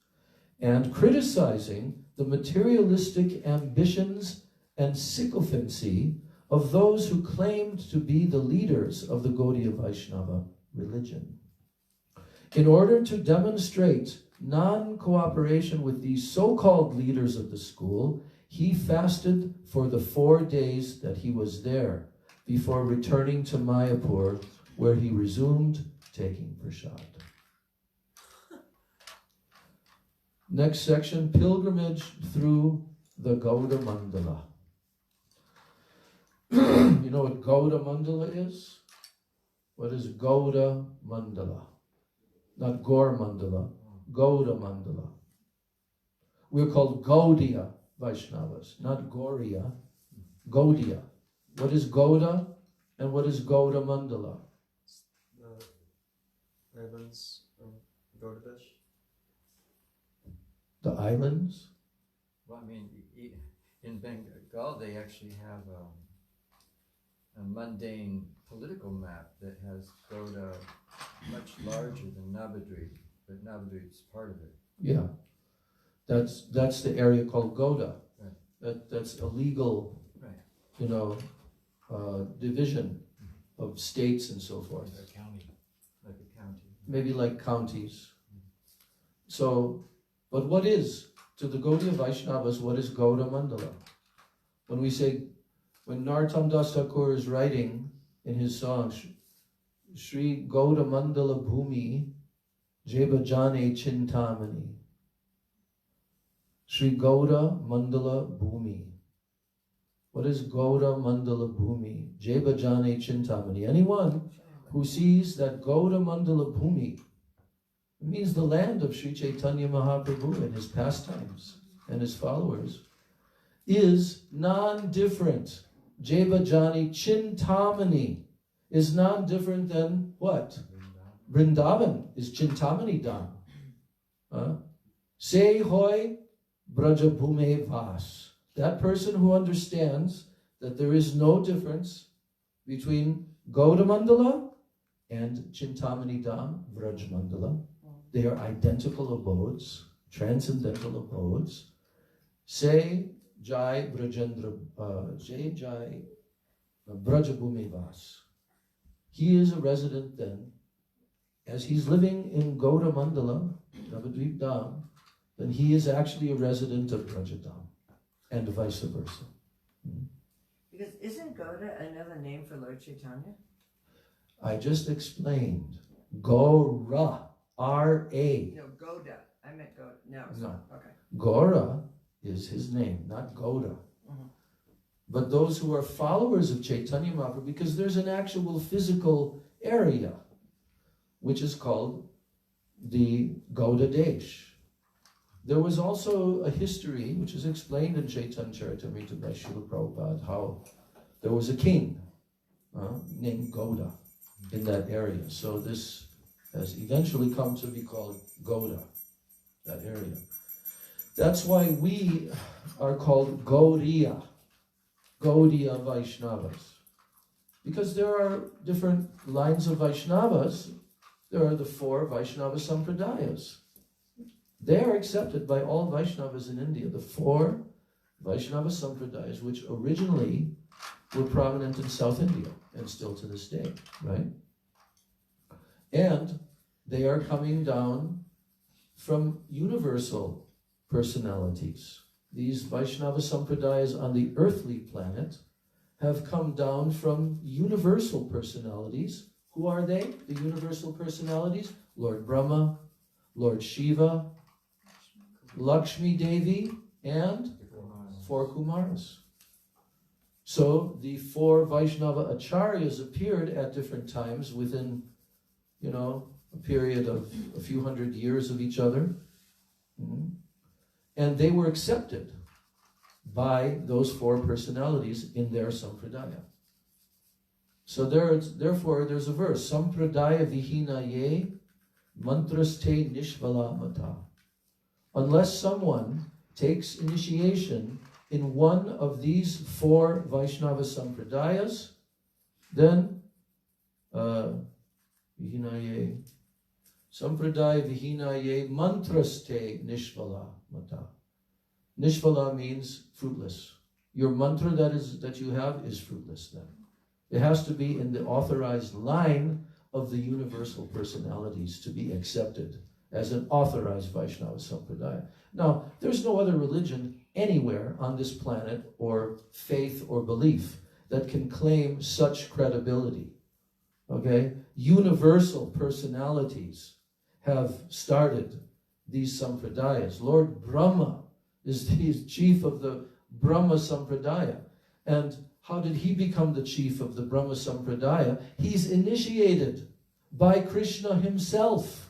and criticizing the materialistic ambitions and sycophancy of those who claimed to be the leaders of the Gaudiya Vaishnava religion. In order to demonstrate non-cooperation with these so-called leaders of the school, he fasted for the 4 days that he was there before returning to Mayapur, where he resumed taking prasad. Next section, pilgrimage through the Gauda Mandala. You know what Gauda Mandala is? What is Gauda Mandala? Not Gaur Mandala, Gauda Mandala. We're called Gaudiya Vaishnavas, not Gauriya, Gaudiya. What is Gauda and what is Gauda Mandala? The islands of Gaudadesh. The islands? Well, I mean, in Bengal, they actually have a mundane political map that has Gauda much larger than Navadvip, but Navadvip is part of it. Yeah, that's the area called Gauda. Right. That's a legal, Right. you know, division of states and so forth. A county. Like a county. Maybe like counties. So, but what is, to the Gaudiya Vaishnavas, what is Gauda Mandala? When we say, when Narottam Das Thakur is writing in his song, Shri Gauda Mandala Bhumi Jeba Jane Chintamani. Shri Gauda Mandala Bhumi. What is Gauda Mandala Bhumi? Jeba Jane Chintamani. Anyone who sees that Gauda Mandala Bhumi, it means the land of Sri Chaitanya Mahaprabhu and his pastimes and his followers, is non-different. Jeba Jani Chintamani is non-different than what? Vrindavan is Chintamani Dham. Se hoy Braja Bhume Vas. That person who understands that there is no difference between Gauda Mandala and Chintamani Dham, Vraj Mandala. They are identical abodes, transcendental abodes. Say Jai Brajendra, Jai Brajabhumi Vas. He is a resident then, as he's living in Gauda Mandala, Navadvip Dham, then he is actually a resident of Brajadham, and vice versa. Because isn't Gauda another name for Lord Chaitanya? I just explained. Gaura, R-A. No, Gauda. I meant Gauda. No, it's No. not. Okay. Gaura is his name, not Gauda. But those who are followers of Chaitanya Mahaprabhu, because there's an actual physical area, which is called the Gauda Desh. There was also a history, which is explained in Chaitanya Charitamrita by Srila Prabhupada, how there was a king named Gauda in that area. So this has eventually come to be called Gauda, that area. That's why we are called Gaudiya Vaishnavas. Because there are different lines of Vaishnavas. There are the 4 Vaishnava Sampradayas. They are accepted by all Vaishnavas in India. The 4 Vaishnava Sampradayas, which originally were prominent in South India and still to this day, right? And they are coming down from universal personalities. These Vaishnava Sampradayas on the earthly planet have come down from universal personalities. Who are they, the universal personalities? Lord Brahma, Lord Shiva, Lakshmi Devi, and 4 Kumaras. So the 4 Vaishnava Acharyas appeared at different times within, a period of a few hundred years of each other. And they were accepted by those four personalities in their sampradaya. So therefore there's a verse, Sampradaya vihina ye mantraste nishvala mata. Unless someone takes initiation in one of these four Vaishnava sampradayas, then vihinaye, sampradaya vihinaye mantraste nishvala mata. Nishvala means fruitless. Your mantra that you have is fruitless then. It has to be in the authorized line of the universal personalities to be accepted as an authorized Vaishnava Sampradaya. Now, there's no other religion anywhere on this planet or faith or belief that can claim such credibility. Okay? Universal personalities have started these Sampradayas. Lord Brahma is the chief of the Brahma Sampradaya. And how did he become the chief of the Brahma Sampradaya? He's initiated by Krishna himself.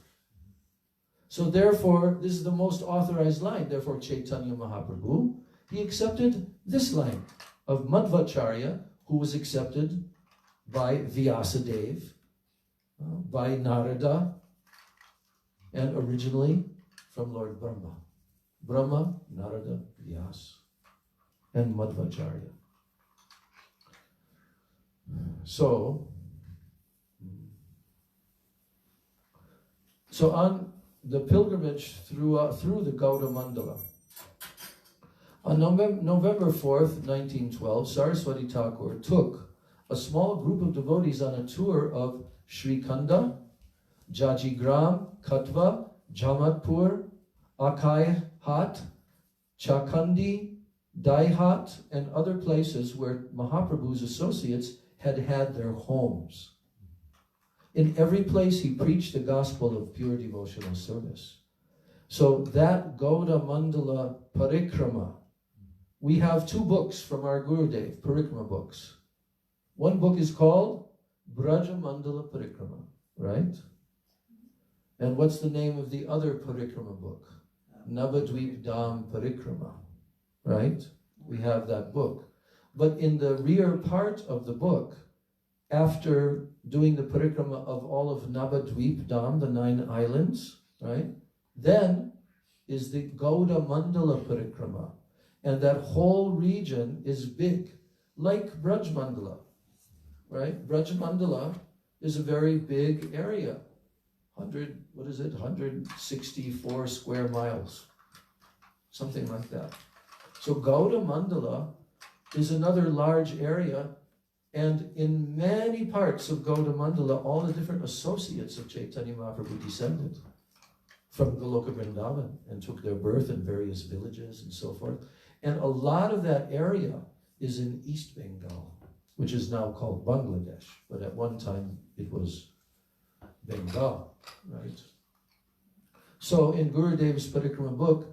So therefore, this is the most authorized line. Therefore, Chaitanya Mahaprabhu, he accepted this line of Madhvacharya, who was accepted by Vyasadeva, by Narada, and originally from Lord Brahma. Brahma, Narada, Vyas, and Madhvacharya. So on the pilgrimage through the Gauda Mandala, on November 4th, 1912, Saraswati Thakur took a small group of devotees on a tour of Shrikanda, Jajigram, Katha, Jamatpur, Akai Hat, Chakandi, Daihat, and other places where Mahaprabhu's associates had their homes. In every place he preached the gospel of pure devotional service. So that Gauda Mandala Parikrama, we have two books from our Gurudev, Parikrama books. One book is called Braj Mandala Parikrama, right? And what's the name of the other Parikrama book? Navadvip Dham Parikrama, right? We have that book. But in the rear part of the book, after doing the parikrama of all of Navadvip Dham, the 9 islands, right? Then is the Gauda Mandala Parikrama. And that whole region is big, like Braj Mandala, right? Braj Mandala is a very big area. 164 square miles. Something like that. So Gauda Mandala is another large area, and in many parts of Gauda Mandala, all the different associates of Chaitanya Mahaprabhu descended from Goloka Vrindavan and took their birth in various villages and so forth. And a lot of that area is in East Bengal, which is now called Bangladesh, but at one time it was Bengal, right? So in Gurudev's Parikrama book,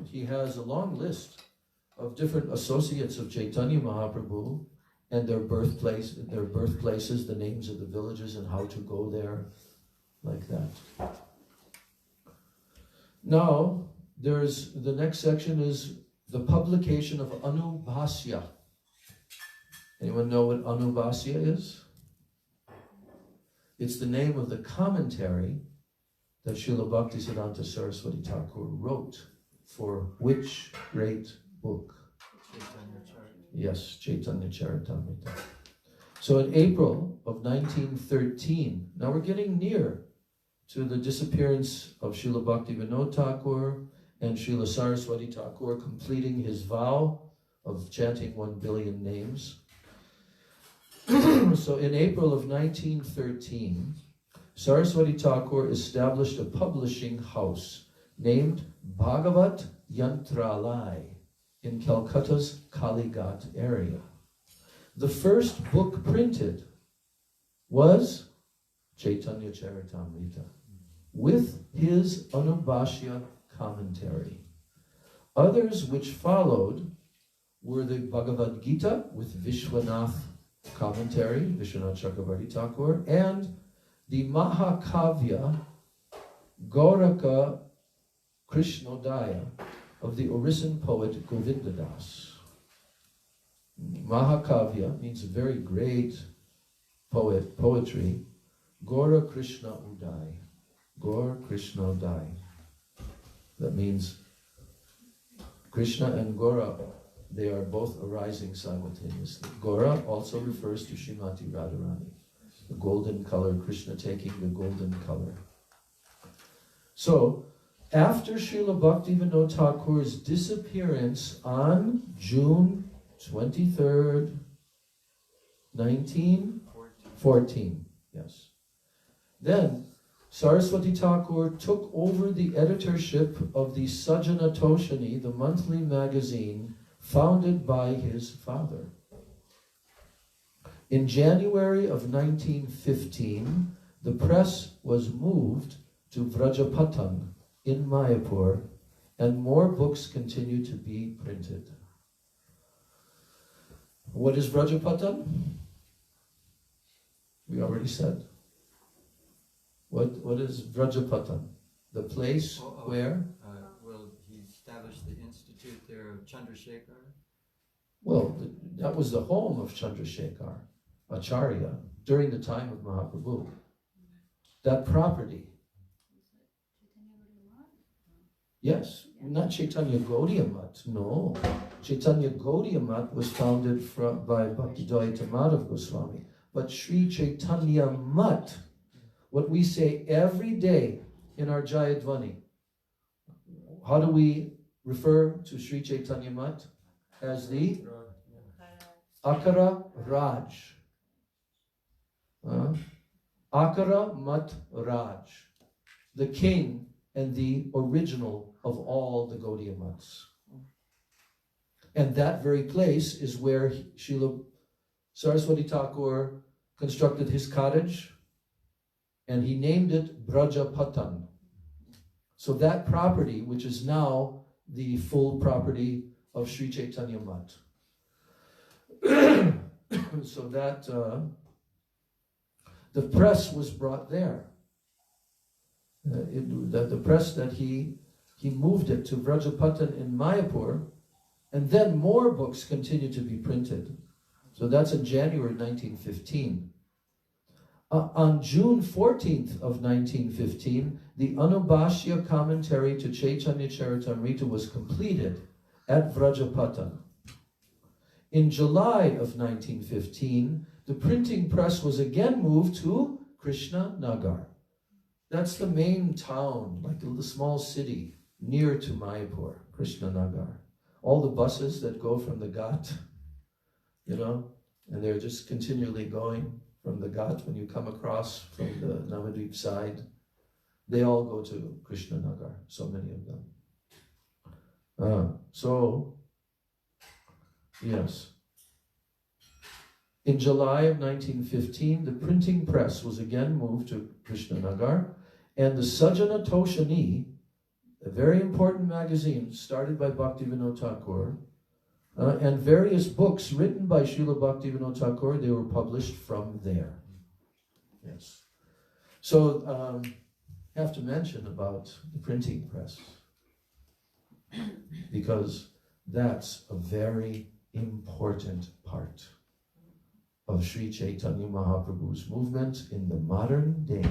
he has a long list of different associates of Chaitanya Mahaprabhu and their birthplaces, the names of the villages and how to go there, like that. Now, the next section is the publication of Anubhasya. Anyone know what Anubhasya is? It's the name of the commentary that Srila Bhaktisiddhanta Saraswati Thakur wrote for which great book? Yes, Chaitanya Charitamrita. So in April of 1913, now we're getting near to the disappearance of Srila Bhaktivinoda Thakur and Srila Saraswati Thakur completing his vow of chanting 1 billion names. So in April of 1913, Saraswati Thakur established a publishing house named Bhagavat Yantralai in Calcutta's Kalighat area. The first book printed was Chaitanya Charitamrita with his Anubhashya commentary. Others which followed were the Bhagavad Gita with Vishwanath commentary, Vishwanath Chakravarti Thakur, and the Mahakavya Gauraka Krishnodaya of the Orison poet Govindadas. Mahakavya means a very great poetry. Gaura Krishna Udai. Gaur Krishna Udai. That means Krishna and Gaura, they are both arising simultaneously. Gaura also refers to Srimati Radharani, the golden color, Krishna taking the golden color. So, after Srila Bhaktivinoda Thakur's disappearance on June 23rd, 1914, yes. Then, Saraswati Thakur took over the editorship of the Sajjana Toshani, the monthly magazine founded by his father. In January of 1915, the press was moved to Vrajapatan in Mayapur, and more books continue to be printed. What is Vrajapatan? We already said. What is Vrajapatan? The place where? Well, he established the institute there of Chandrasekhar. Well, that was the home of Chandrasekhar Acharya during the time of Mahaprabhu. That property. Yes, not Chaitanya Gaudiya Math, no. Chaitanya Gaudiya Math was founded by Bhaktivedanta Madhav Goswami. But Sri Chaitanya Math, what we say every day in our Jayadvani, how do we refer to Sri Chaitanya Math? As the Akara Raj. Akara Mat Raj, the king and the original of all the Gaudiya Maths. And that very place is where Srila Saraswati Thakur constructed his cottage, and he named it Brajapatan. So that property, which is now the full property of Sri Chaitanya Math. So that the press was brought there. The press that he moved it to Vrajapatan in Mayapur, and then more books continued to be printed. So that's in January 1915. On June 14th of 1915, the Anubhashya commentary to Chaitanya Charitamrita was completed at Vrajapatan. In July of 1915, the printing press was again moved to Krishna Nagar. That's the main town, like the small city near to Mayapur, Krishna Nagar. All the buses that go from the Ghat, and they're just continually going from the Ghat when you come across from the Navadvip side. They all go to Krishna Nagar, so many of them. Yes. In July of 1915, the printing press was again moved to Krishna Nagar, and the Sajjana Toshani, a very important magazine started by Bhaktivinoda Thakur, and various books written by Srila Bhaktivinoda Thakur, they were published from there. Yes. So, I have to mention about the printing press, because that's a very important part of Sri Chaitanya Mahaprabhu's movement in the modern day,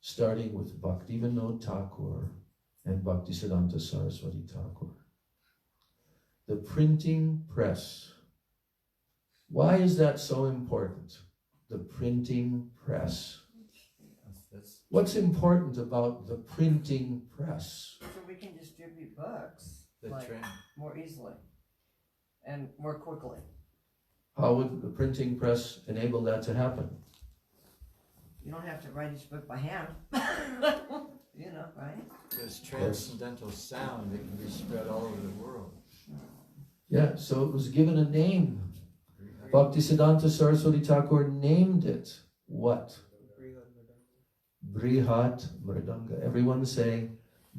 starting with Bhaktivinoda Thakur and Bhaktisiddhanta Saraswati Thakur. The printing press. Why is that so important? The printing press. What's important about the printing press? So we can distribute books The trend. more easily and more quickly. How would the printing press enable that to happen? You don't have to write each book by hand. Right? There's transcendental sound that can be spread all over the world. Yeah, so it was given a name. Bhaktisiddhanta Saraswati Thakur named it what? Brihat Mridanga. Everyone say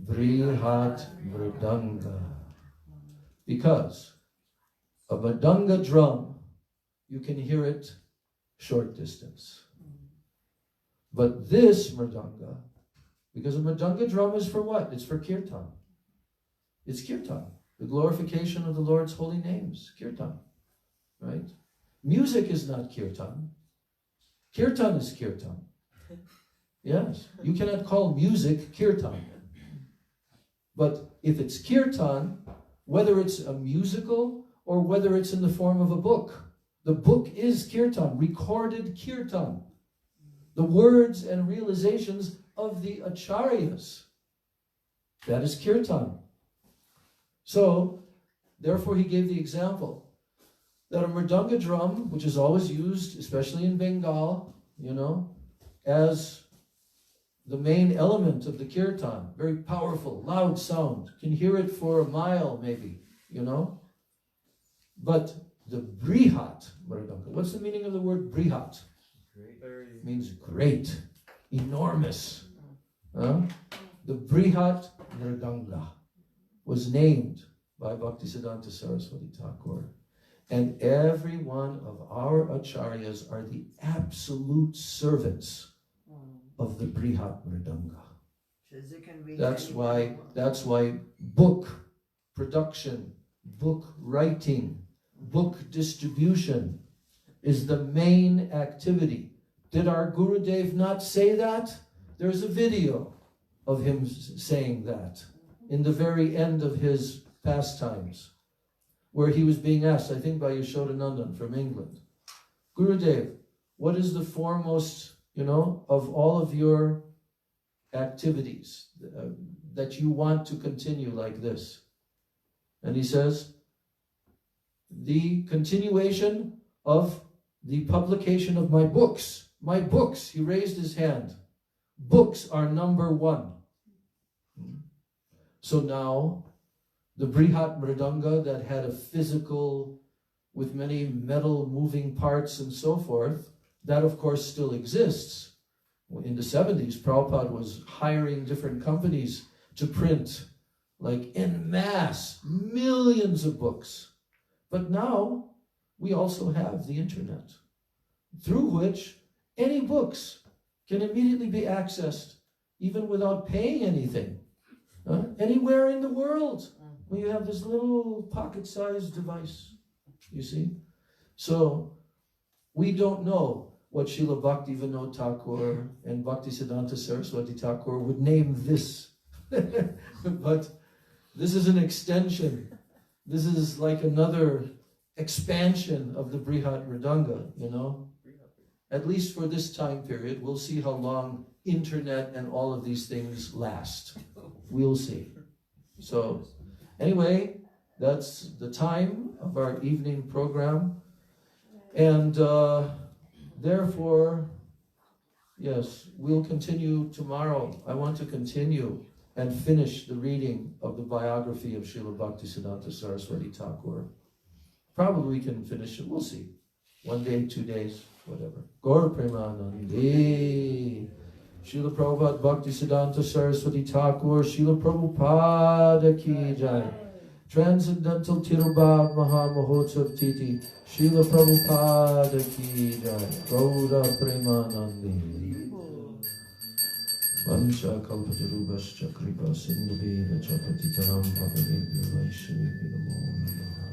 Brihat Mridanga. Because a Mridanga drum, you can hear it short distance. But this mridanga, because a mridanga drum is for what? It's for kirtan. It's kirtan, the glorification of the Lord's holy names, kirtan, right? Music is not kirtan. Kirtan is kirtan. Yes, you cannot call music kirtan. But if it's kirtan, whether it's a musical or whether it's in the form of a book, the book is kirtan, recorded kirtan. The words and realizations of the acharyas. That is kirtan. So, therefore he gave the example that a mridanga drum, which is always used, especially in Bengal, as the main element of the kirtan, very powerful, loud sound, can hear it for a mile maybe, But the brihat mridanga, what's the meaning of the word brihat? Very. It means great, enormous. The brihat mridanga was named by Bhaktisiddhanta Saraswati Thakur. And every one of our acharyas are the absolute servants of the brihat mridanga. That's why book production, book writing, book distribution is the main activity. Did our Gurudev not say that? There's a video of him saying that in the very end of his pastimes, where he was being asked, I think by Yashodanandan from England, Gurudev, what is the foremost, of all of your activities that you want to continue like this? And he says, the continuation of the publication of my books. My books, he raised his hand. Books are number one. So now, the brihat mridanga that had a physical, with many metal moving parts and so forth, that of course still exists. In the 70s, Prabhupada was hiring different companies to print, like en masse, millions of books. But now, we also have the internet, through which any books can immediately be accessed, even without paying anything. Anywhere in the world, where you have this little pocket-sized device, you see? So, we don't know what Srila Bhaktivinoda Thakur and Bhaktisiddhanta Saraswati Thakur would name this. But this is an extension. This is like another expansion of the Brihat Mridanga, At least for this time period. We'll see how long internet and all of these things last. We'll see. So, anyway, that's the time of our evening program. And therefore, yes, we'll continue tomorrow. I want to continue and finish the reading of the biography of Srila Bhaktisiddhanta Saraswati Thakur. Probably we can finish it. We'll see. 1 day, 2 days, whatever. Gaur Premanandi. Srila Prabhupada Bhaktisiddhanta Saraswati Thakur, Srila Prabhupada Ki Jai. Transcendental Tirubhav Maha Mahotsav Titi, Srila Prabhupada Ki Jai. Gaura Premanandi. Vansha Kalpajarubhascha Kripa Sindhu Deva Chapatitaram Papadebhyo Vaishnavi Namo Namaha.